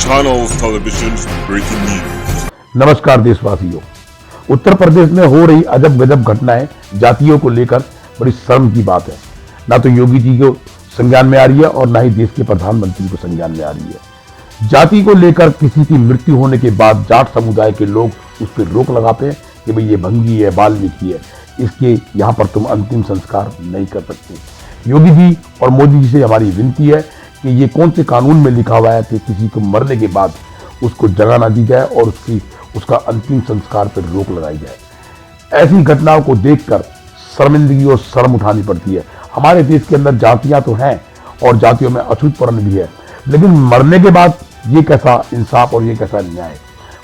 Channels Television's breaking news. नमस्कार देशवासियों। उत्तर प्रदेश में हो रही अजब गजब घटनाएं जातियों को लेकर बड़ी शर्म की बात है। ना तो योगी जी को संज्ञान में आ रही है और ना ही देश के प्रधानमंत्री को संज्ञान में आ रही है। जाति को लेकर किसी की मृत्यु होने के बाद जाट समुदाय के लोग उस पर रोक लगाते हैं कि भाई ये भंगी है, वाल्मीकि है, इसके यहाँ पर तुम अंतिम संस्कार नहीं कर सकते। योगी जी और मोदी जी से हमारी विनती है कि ये कौन से कानून में लिखा हुआ है कि किसी को मरने के बाद उसको जगह ना दी जाए और उसका अंतिम संस्कार पर रोक लगाई जाए। ऐसी घटनाओं को देखकर शर्मिंदगी और शर्म उठानी पड़ती है। हमारे देश के अंदर जातियां तो हैं और जातियों में अछूतपन भी है, लेकिन मरने के बाद ये कैसा इंसाफ और ये कैसा न्याय।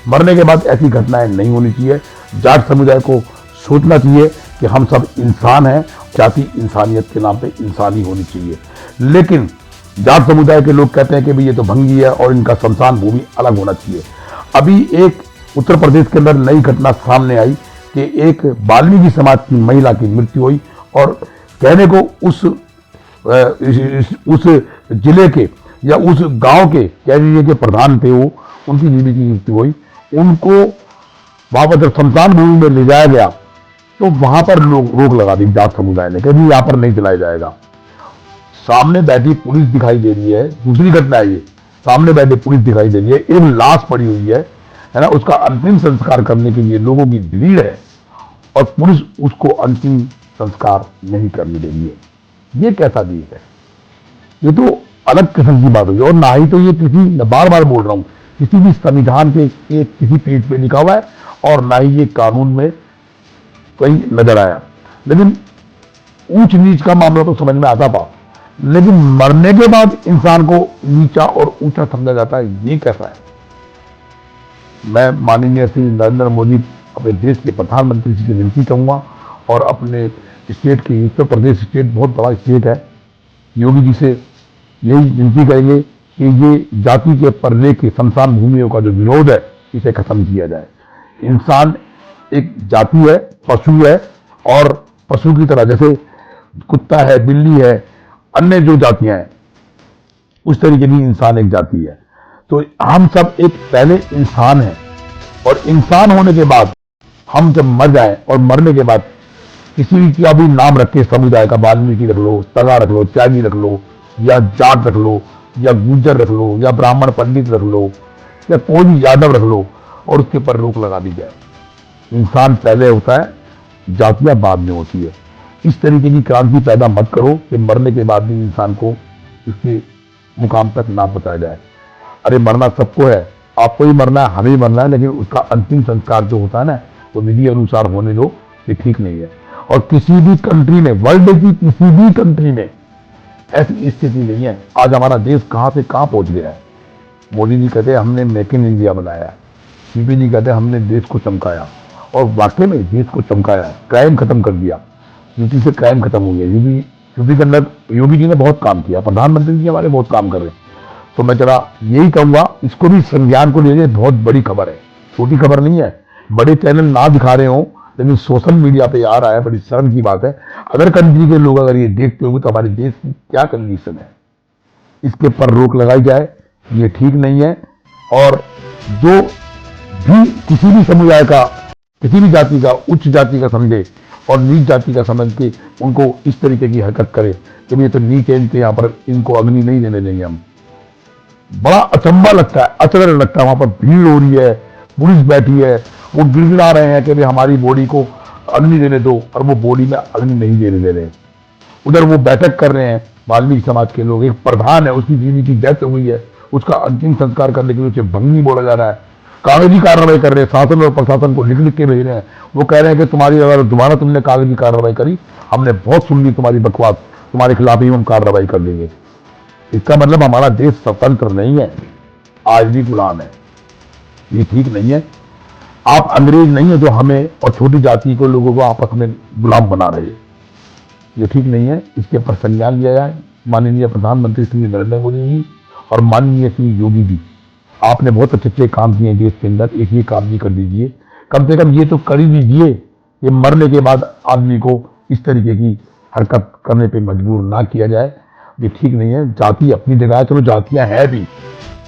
मरने के बाद ऐसी घटनाएं नहीं होनी चाहिए। जाट समुदाय को सोचना चाहिए कि हम सब इंसान हैं, जाति इंसानियत के नाम पे इंसानी होनी चाहिए। लेकिन जाट समुदाय के लोग कहते हैं कि भाई ये तो भंगी है और इनका शमशान भूमि अलग होना चाहिए। अभी एक उत्तर प्रदेश के अंदर नई घटना सामने आई कि एक वाल्मीकि समाज की महिला की मृत्यु हुई और कहने को उस जिले के या उस गांव के कह लीजिए कि प्रधान थे वो, उनकी बीवी की मृत्यु हुई। उनको वहां पर जब शमशान भूमि में ले जाया गया तो वहां पर लोग रोक लगा दी जाट समुदाय ने, कभी यहाँ पर नहीं चलाया जाएगा। सामने बैठी पुलिस दिखाई दे रही है। दूसरी घटना है ये, सामने बैठी पुलिस दिखाई दे रही है, एक लाश पड़ी हुई है ना, उसका अंतिम संस्कार करने के लिए लोगों की भीड़ है और पुलिस उसको अंतिम संस्कार नहीं करने दे रही है। ये कैसा देश है? ये तो अलग किस्म की बात होगी। और ना ही तो ये किसी, बार बार बोल रहा हूं, किसी भी संविधान के किसी पेज पे लिखा हुआ है और ना ही ये कानून में कहीं नजर आया। लेकिन ऊंच नीच का मामला तो समझ में आता था, लेकिन मरने के बाद इंसान को नीचा और ऊंचा समझा जाता है, ये कैसा है? मैं माननीय श्री नरेंद्र मोदी अपने देश के प्रधानमंत्री जी से विनती करूंगा और अपने स्टेट की, उत्तर प्रदेश स्टेट बहुत बड़ा स्टेट है, योगी जी से यही विनती करेंगे कि ये जाति के पर्दे के शमशान भूमियों का जो विरोध है इसे खत्म किया जाए। इंसान एक जाति है, पशु है, और पशु की तरह जैसे कुत्ता है, बिल्ली है, अन्य जो जातियां हैं उस तरीके की इंसान एक जाति है। तो हम सब एक पहले इंसान हैं और इंसान होने के बाद हम जब मर जाएं और मरने के बाद किसी का भी नाम रख के समुदाय का, वाल्मीकि रख लो, तगा रख लो, त्यागी रख लो, या जाट रख लो, या गुर्जर रख लो, या ब्राह्मण पंडित रख लो, या कोई भी यादव रख लो और उसके ऊपर रोक लगा दी जाए। इंसान पहले होता है, जातियां बाद में होती है। इस तरीके की क्रांति पैदा मत करो कि मरने के बाद भी इंसान को इसके मुकाम तक ना पहुंचाया जाए। अरे मरना सबको है, आपको ही मरना है, हमें ही मरना है, लेकिन उसका अंतिम संस्कार जो होता है ना वो विधि अनुसार होने दो, ये ठीक नहीं है। और किसी भी कंट्री में, वर्ल्ड की किसी भी कंट्री में ऐसी स्थिति नहीं है। आज हमारा देश कहां से कहां पहुंच गया है। मोदी जी कहते हैं हमने मेक इन इंडिया बनाया है, यूपी जी कहते हैं हमने देश को चमकाया, और वाकई में देश को चमकाया है, क्राइम खत्म कर दिया। यूपी से क्राइम खत्म हो गया। यूपी के अंदर योगी जी ने बहुत काम किया, प्रधानमंत्री जी हमारे बहुत काम कर रहे हैं। तो मैं जरा यही कहूंगा, इसको भी संज्ञान को लीजिए। बहुत बड़ी खबर है, छोटी खबर नहीं है। बड़े चैनल ना दिखा रहे हो लेकिन सोशल मीडिया पे आ रहा है, बड़ी शर्म की बात है। अदर कंट्री के लोग अगर ये देखते होंगे तो हमारे देश की क्या कंडीशन है, इसके पर रोक लगाई जाए, ये ठीक नहीं है। और जो भी किसी भी समुदाय का, किसी भी जाति का उच्च जाति का समझे और नीच जाति का समझ के उनको इस तरीके की हरकत करे कि ये तो नीच है, इनके यहाँ पर इनको अग्नि नहीं देने देंगे हम, बड़ा अचंभा लगता है, अचरज लगता है। वहां पर भीड़ हो रही है, पुलिस बैठी है, वो गिड़गिड़ा रहे हैं कि भाई हमारी बॉडी को अग्नि देने दो, और वो बॉडी में अग्नि नहीं देने दे रहे। उधर वो बैठक कर रहे हैं वाल्मीकि समाज के लोग। एक प्रधान है, उसकी बीवी की डेथ हुई है, उसका अंतिम संस्कार करने के लिए उसे भंगी बोला जा रहा है। कागजी कार्रवाई कर रहे हैं, शासन और प्रशासन को लिख लिख के भेज रहे हैं। वो कह रहे हैं कि तुम्हारी अगर दोबारा तुमने कागजी कार्रवाई करी, हमने बहुत सुन ली तुम्हारी बकवास, तुम्हारे खिलाफ ही हम कार्रवाई कर देंगे। इसका मतलब हमारा देश स्वतंत्र नहीं है, आज भी गुलाम है। ये ठीक नहीं है। आप अंग्रेज नहीं है जो हमें और छोटी जाति को, लोगों को आपस में गुलाम बना रहे हैं। ये ठीक नहीं है। इसके ऊपर संज्ञान लिया जाए। माननीय प्रधानमंत्री श्री नरेंद्र मोदी जी और माननीय श्री योगी जी, आपने बहुत अच्छे अच्छे काम किए देश के अंदर, एक ये काम भी कर दीजिए। कम से कम ये तो कर ही दीजिए कि मरने के बाद आदमी को इस तरीके की हरकत करने पे मजबूर ना किया जाए। ये ठीक नहीं है। जाति अपनी जगह है, चलो जातियां हैं भी,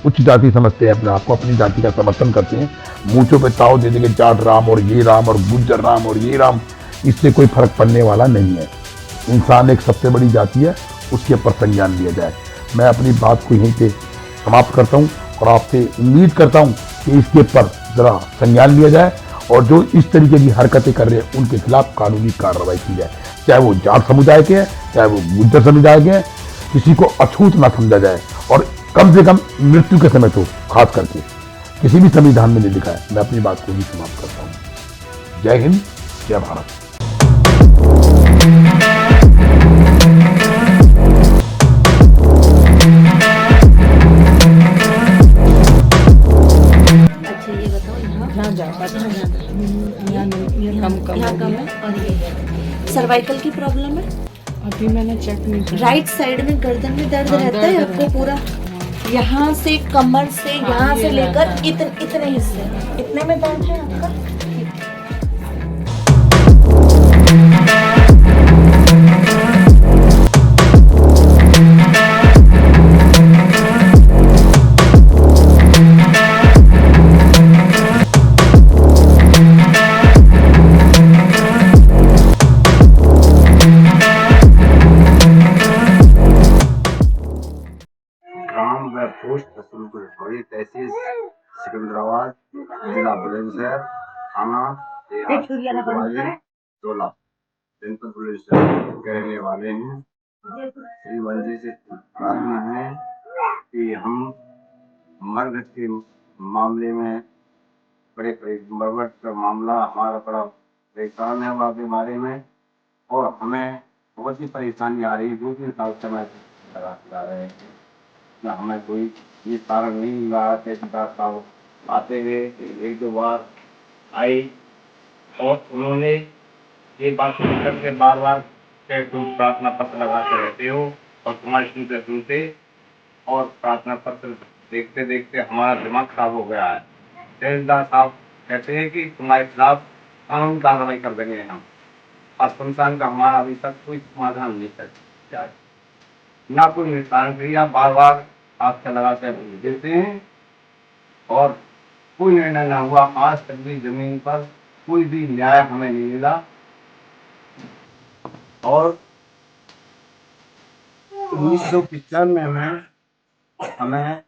उच्च जाति समझते हैं अपने आप को, अपनी जाति का समर्थन करते हैं, मूंछों पे ताव दे देंगे जाट राम और ये राम और गुज्जर राम और ये राम, इससे कोई फर्क पड़ने वाला नहीं है। इंसान एक सबसे बड़ी जाति है, उसके ऊपर संज्ञान लिया जाए। मैं अपनी बात को यहीं पे समाप्त करता हूँ और आपसे उम्मीद करता हूँ कि इसके ऊपर जरा संज्ञान लिया जाए और जो इस तरीके की हरकतें कर रहे हैं उनके खिलाफ कानूनी कार्रवाई की जाए, चाहे वो जाट समुदाय के हैं, चाहे वो गुज्जर समुदाय के हैं, किसी को अछूत ना समझा जाए और कम से कम मृत्यु के समय तो खास करके किसी भी संविधान में नहीं लिखा है। मैं अपनी बात को ही समाप्त करता हूँ। जय हिंद, जय भारत। यहाँ कम है और ये सर्वाइकल की प्रॉब्लम है। अभी मैंने चेक नहीं किया। राइट साइड में गर्दन में दर्द रहता है आपको पूरा, यहाँ से कमर से यहाँ से लेकर इतने हिस्से, इतने में दर्द है आपका। पोस्ट रसूलपुर थोड़ी तहसील सिकंदराबाद, जिला बुलंदशहर, थाना टोला जनपद बुलंदशहर के रहने वाले हैं। श्री वंजी से प्रार्थना है कि हम मर्द के मामले में बड़े बरबट का मामला हमारा बड़ा परेशान है वह बीमारी में, और हमें बहुत ही परेशानी आ रही है। 2-3 साल से मैं लगा रहे हैं, हमें कोई ये कारण नहीं मिला। साहब आते हुए 1-2 बार आई और उन्होंने ये बात करके बार बार तुम प्रार्थना पत्र लगाते रहते हो और तुम्हारे सुनते और प्रार्थना पत्र देखते देखते हमारा दिमाग खराब हो गया है। तहसीलदार साहब कहते हैं कि तुम्हारे खिलाफ कानूनी कार्रवाई कर देंगे हम। असंसान का हमारा अभी तक कोई समाधान नहीं कर ना कोई निस्तारण क्रिया, बार बार हाथ लगा कर देते हैं और कोई निर्णय ना हुआ। आज तक भी जमीन पर कोई भी न्याय हमें नहीं मिला और 1995 में हमें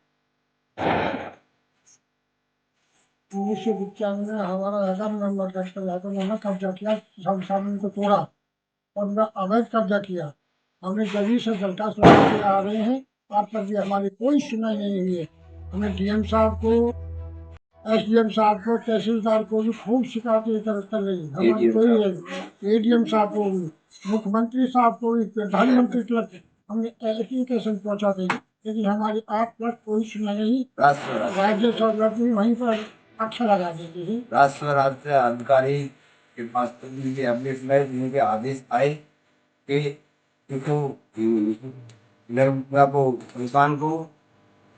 1995 में हमारा हजाम नंबर दर्ज कर जाता, उन्होंने कब्जा किया, शमशान को तोड़ा और उनका अवैध कब्जा किया। हमने जल्दी से दरखास्त के आ रहे हैं, आप पर भी हमारी कोई सुनाई नहीं हुई है। हमें डीएम साहब को, एसडीएम साहब को, तहसीलदार को भी खूब शिकायतें कर रही। हमारी कोई एडीएम साहब को, मुख्यमंत्री साहब को, प्रधानमंत्री तक हमने एप्लीकेशन पहुंचा दी, लेकिन हमारी आप तक कोई सुनाई नहीं। राज्य सरकार भी वहीं पर अच्छा लगा देती है। राष्ट्र अधिकारी के पास उनके आदेश आए कि इंसान को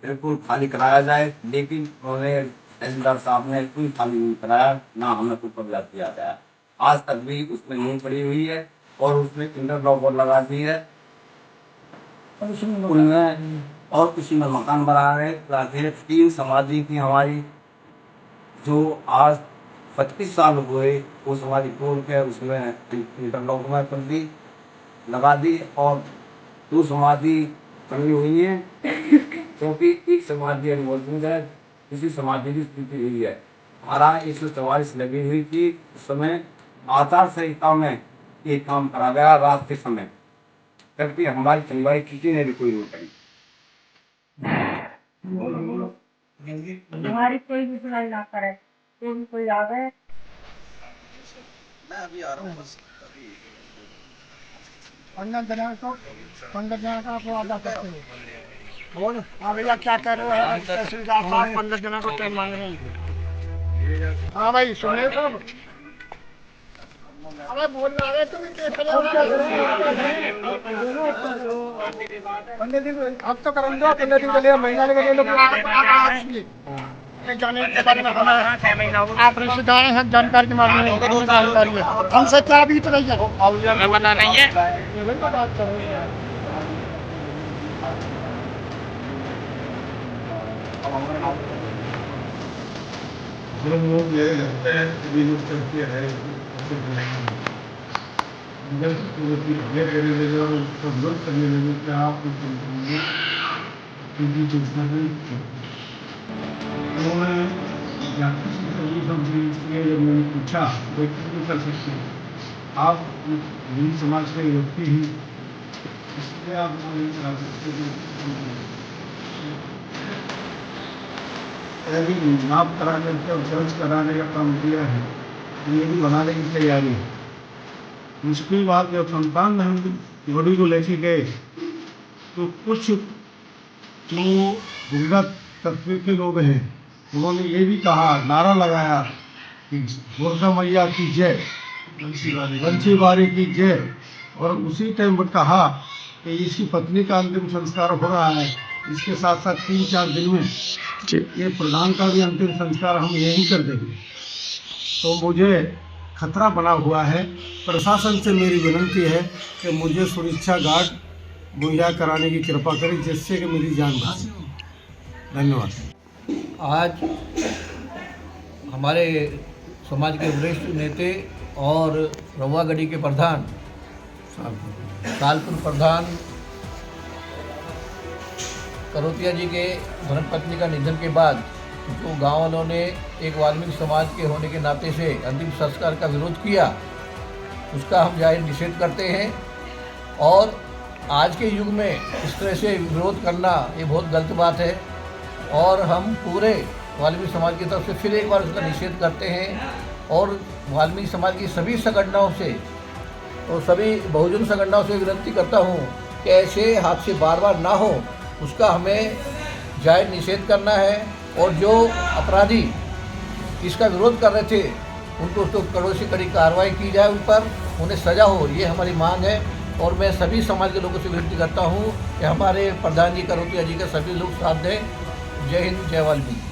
बिल्कुल खाली कराया जाए, लेकिन उन्होंने तहसीलदार साहब ने कोई खाली नहीं कराया, ना हमें कोई कब्जा किया गया। आज तक भी उसमें नींद पड़ी हुई है और उसमें इंटरलॉक लगा दी है उनमें, और किसी में मकान बना रहे। 3 समाधि की हमारी जो आज 25 साल हुए वो समाधि तोड़ के उसमें इंटरलॉक में बंदी लगा दी और 2 समाधि बनी हुई है, क्योंकि एक समाधि मौजूद है, किसी समाधि की स्थिति हुई है। हमारा 144 लगी हुई थी, उस समय आचार संहिता में ये काम करा गया रात के समय, करके हमारी सुनवाई किसी ने भी कोई नहीं करी। हमारी कोई भी सुनाई ना करे, कोई आ गए। मैं अभी आ रहा हूँ बस। पंडित जना का आपको आधा करते हो। बोल हाँ भैया क्या कर रहे हो? तहसीलदार साहब 15 जना को टाइम मांग रहे हैं। हाँ भाई सुने सब। अरे बोल रहे तुम अब तो कर दो, 15 दिन के लिए, महीना के लिए जाने के बारे में हमें आप रिश्तेदार हैं, जानकारी के मामले में जानकारी है, हमसे क्या भी तो नहीं है, बता नहीं है। जो लोग मेरे लगते हैं सभी लोग चलते हैं करने लगे कि आप उनकी चिंता नहीं उन्होंने जब मैंने पूछा व्यक्ति कर सकते हैं आप हिंदू समाज के व्यक्ति ही इसलिए आप नहीं करा सकते अभी नाप कराने का दर्ज कराने का काम किया है ये भी बनाने की तैयारी है। मुश्किल बात जब संतान हम बॉडी को लेके गए तो कुछ जो भूगत तत्व के लोग हैं उन्होंने ये भी कहा नारा लगाया कि गोरखा मैया की जय बंसी बारी की जय और उसी टाइम पर कहा कि इसकी पत्नी का अंतिम संस्कार हो रहा है इसके साथ साथ 3-4 दिन में ये प्रधान का भी अंतिम संस्कार हम यहीं कर देंगे। तो मुझे खतरा बना हुआ है। प्रशासन से मेरी विनती है कि मुझे सुरक्षा गार्ड मुहैया कराने की कृपा करें जिससे कि मेरी जान बचे। धन्यवाद। आज हमारे समाज के वरिष्ठ नेता और रवागढ़ी के प्रधान सालपुर प्रधान करोतिया जी के धर्मपत्नी का निधन के बाद जो गांव वालों ने एक वाल्मीकि समाज के होने के नाते से अंतिम संस्कार का विरोध किया उसका हम जाहिर निषेध करते हैं। और आज के युग में इस तरह से विरोध करना ये बहुत गलत बात है और हम पूरे वाल्मीकि समाज की तरफ से फिर एक बार उसका निषेध करते हैं और वाल्मीकि समाज की सभी संगठनों से और सभी बहुजन संगठनों से विनती करता हूँ कि ऐसे हादसे बार बार ना हो उसका हमें जाहिर निषेध करना है और जो अपराधी इसका विरोध कर रहे थे उनको तो कड़ों से कड़ी कार्रवाई की जाए उन पर उन्हें सज़ा हो ये हमारी मांग है। और मैं सभी समाज के लोगों से विनती करता हूँ कि हमारे प्रधान जी करोतिया जी का सभी लोग साथ दें। जय हिंद, जय वाल्मीकि।